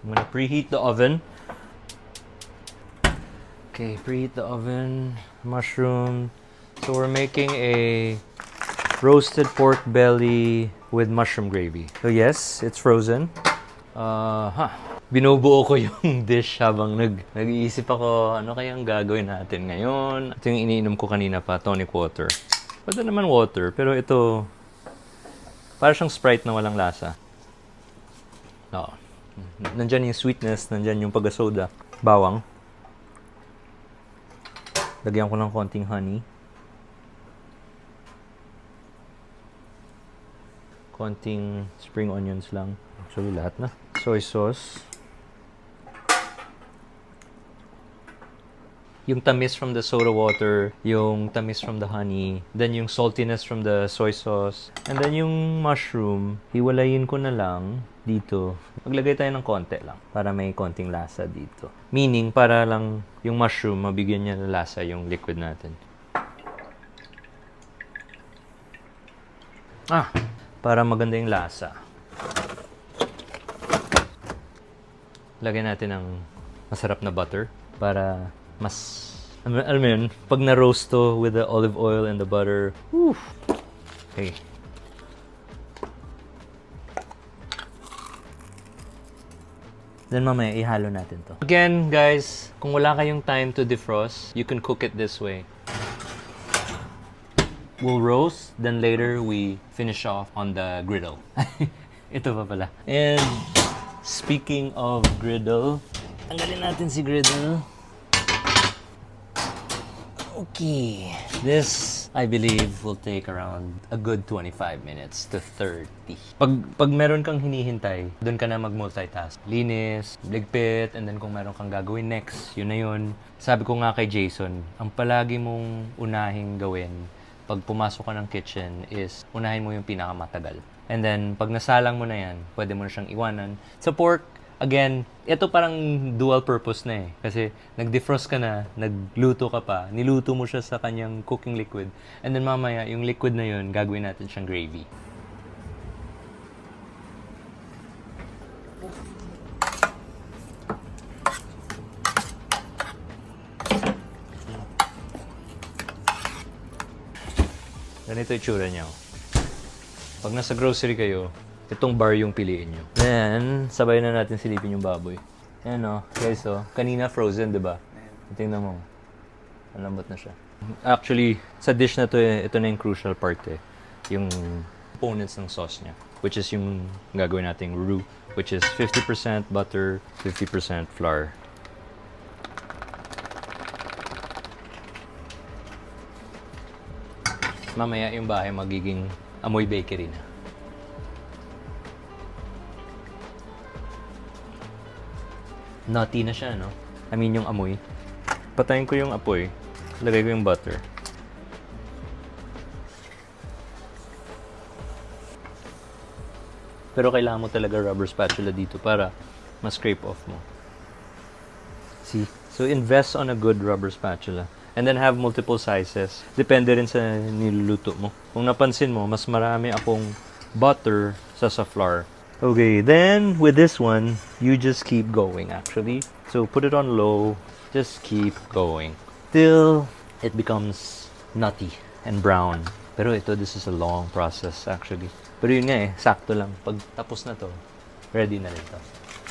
I'm gonna preheat the oven. Okay, preheat the oven. Mushroom. So we're making a roasted pork belly with mushroom gravy. So yes, it's frozen. Binubuo ko yung dish habang nag-iisip ako, ano kayang gagawin natin ngayon? Ito yung iniinom ko kanina pa, tonic water. Pwede naman water, pero ito, para siyang Sprite na walang lasa. Oo. Nandyan yung sweetness, nandyan yung pagka-soda. Bawang. Lagyan ko ng konting honey. Konting spring onions lang. Actually, lahat na. Soy sauce. Yung tamis from the soda water, yung tamis from the honey, then yung saltiness from the soy sauce, and then yung mushroom, hiwalayin ko na lang dito. Maglagay tayo ng konti lang para may konting lasa dito. Meaning, para lang yung mushroom, mabigyan niya ng lasa yung liquid natin. Para maganda yung lasa. Lagyan natin ng masarap na butter para mas, alam mo yun, pag na-roast to with the olive oil and the butter, whew. Okay. Then mamaya ihalo natin to. Again, guys, kung wala kayong time to defrost, you can cook it this way. We'll roast, then later we finish off on the griddle. Ito pa pala. And speaking of griddle, tanggalin natin si griddle. Okay. This, I believe, will take around a good 25 minutes to 30. Pag meron kang hinihintay, doon ka na mag-multitask. Linis, ligpit, and then kung meron kang gagawin next, yun na yun. Sabi ko nga kay Jason, ang palagi mong unahing gawin pag pumasok ka ng kitchen is unahin mo yung pinakamatagal. And then, pag nasalang mo na yan, pwede mo na siyang iwanan. Sa pork, again, ito parang dual purpose na eh. Kasi nag-defrost ka na, nagluto ka pa, niluto mo siya sa kanyang cooking liquid. And then mamaya, yung liquid na yun, gagawin natin siyang gravy. Ganito yung tsura niya. Pag nasa grocery kayo, itong bar yung piliin nyo. Then, sabay na natin silipin yung baboy. Ayan o, guys o. Kanina frozen, di ba? Tingnan mo. Ang lambot na siya. Actually, sa dish na to, ito na yung crucial part eh. Yung components ng sauce niya. Which is yung gagawin nating roux. Which is 50% butter, 50% flour. Mamaya yung bahay magiging amoy bakery na. Nutty na siya, no? I mean, yung amoy. Patayin ko yung apoy. Lagay ko yung butter. Pero kailangan mo talaga rubber spatula dito para ma-scrape off mo. See? So, invest on a good rubber spatula. And then have multiple sizes. Depende rin sa niluluto mo. Kung napansin mo, mas marami akong butter sa flour. Okay, then with this one, you just keep going actually. So put it on low, just keep going. Till it becomes nutty and brown. Pero ito, this is a long process actually. Pero yun nga eh, sakto lang. Pag tapos na to, ready na rin to.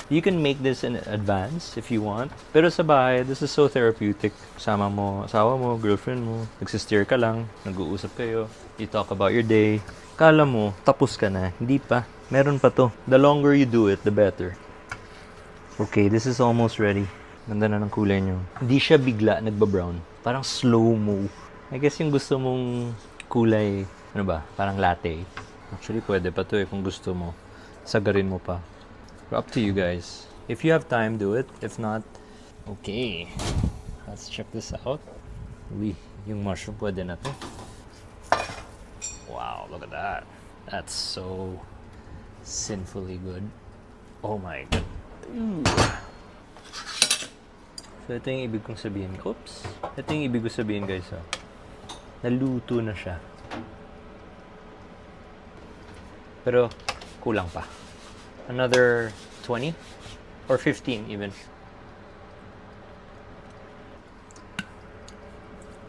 You can make this in advance if you want. Pero sa bahay, this is so therapeutic. Sama mo, asawa mo, girlfriend mo, nagsisteer ka lang, nag-uusap kayo, you talk about your day. Kala mo, tapos ka na. Hindi pa. Meron pa to. The longer you do it, the better. Okay, this is almost ready. Ganda na ng kulay nyo. Hindi siya bigla nagba-brown. Parang slow-mo. I guess yung gusto mong kulay, ano ba, parang latte. Actually, pwede pa to eh kung gusto mo. Sagarin mo pa. Up to you guys. If you have time, do it. If not, okay. Let's check this out. Uy, yung mushroom pwede na to. Wow, look at that. That's so sinfully good. Oh my god. So ito yung ibig kong sabihin. Oops. Ito yung ibig kong sabihin guys. Oh. Naluto na siya. Pero kulang pa. Another 20. Or 15 even.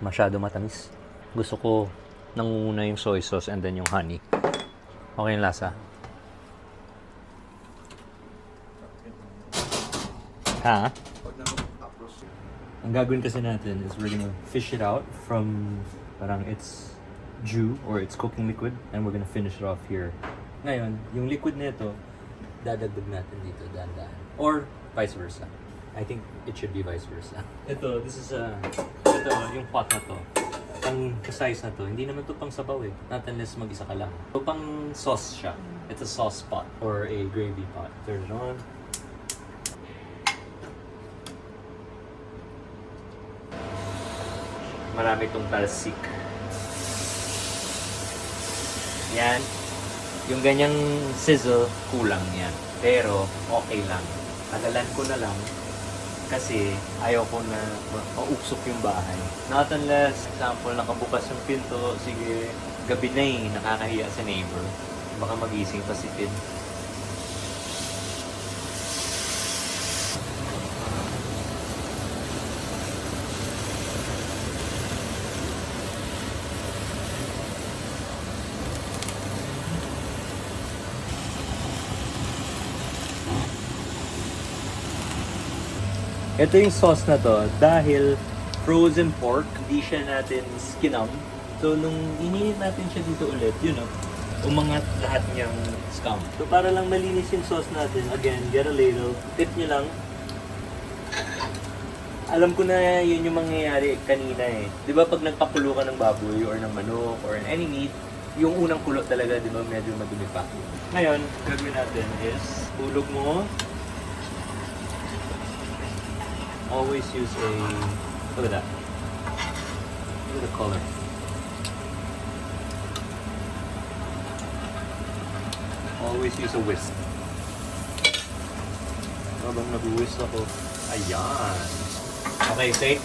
Masyado matamis. Gusto ko nangunguna yung soy sauce and then yung honey. Okay yung lasa. Ha? Ang gagawin kasi natin is we're gonna fish it out from parang its jus or its cooking liquid and we're gonna finish it off here. Ngayon, yung liquid nito, dadagdag natin dito, dahan-dahan. Or vice versa. I think it should be vice versa. Ito, ito, yung pot na to. Ang size na to, hindi naman to pang sabaw eh. Not unless mag-isa ka lang. So, pang sauce siya. It's a sauce pot or a gravy pot. Turn it on. Marami itong talsik. Yan. Yung ganyang sizzle, kulang yan. Pero, okay lang. Tagalan ko na lang kasi ayaw ko na mauksok yung bahay. Not unless, example, nakabukas yung pinto, sige, gabi na eh, nakakahiya sa neighbor. Baka magising pa si Pin. Ito yung sauce na to, dahil frozen pork, hindi siya natin skinam. So, nung ininit natin siya dito ulit, umangat lahat niyang scum. So, para lang malinis yung sauce natin, again, get a ladle, tip nyo lang. Alam ko na yun yung mangyayari kanina eh. Di ba pag nagpakulo ka ng baboy or ng manok or any meat, yung unang kulo talaga, di ba, medyo madumi pa. Ngayon, gagawin natin is, hulog mo. Always use a, look at that. Look at the color. Always use a whisk. Habang nag-whisk ako, ayan. Okay, safe.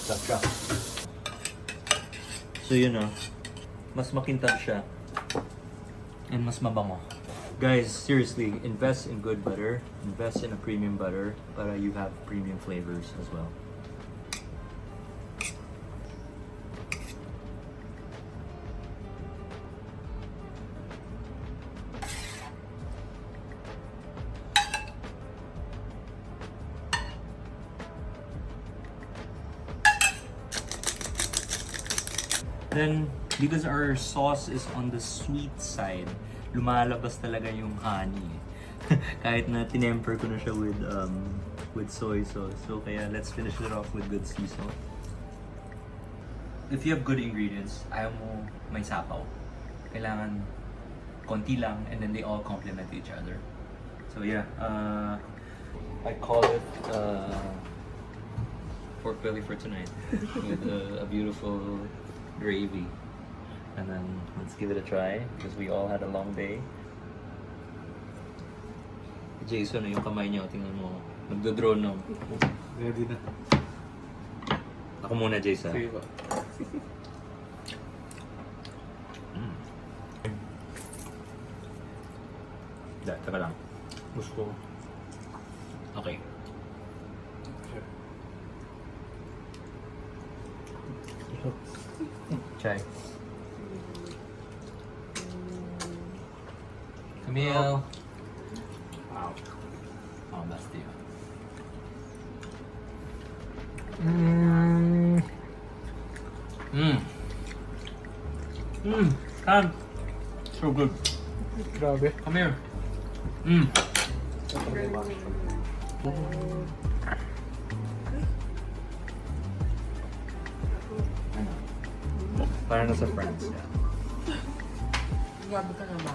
Sarap siya. So yun mas makintab siya. And mas mabango. Guys, seriously, invest in good butter. Invest in a premium butter para you have premium flavors as well. Then, because our sauce is on the sweet side, lumalabas talaga yung honey. Kahit na tinemper ko na siya with soy sauce. So kaya let's finish it off with good sea salt. If you have good ingredients, ayaw mo may sapaw. Kailangan konti lang and then they all complement each other. So yeah, I call it pork belly for tonight with a beautiful gravy. And then, let's give it a try because we all had a long day. Jason, yung kamay niya, tingnan mo. Nagdo-drone na. Ready na. Ako muna, Jason. Sige ba? Taka lang. Gusto ko. Okay. Chai. Camille. Wow. Oh, that's the. Come. So good. Grabe. Come here. Parang nasa France. Grabe ka naman.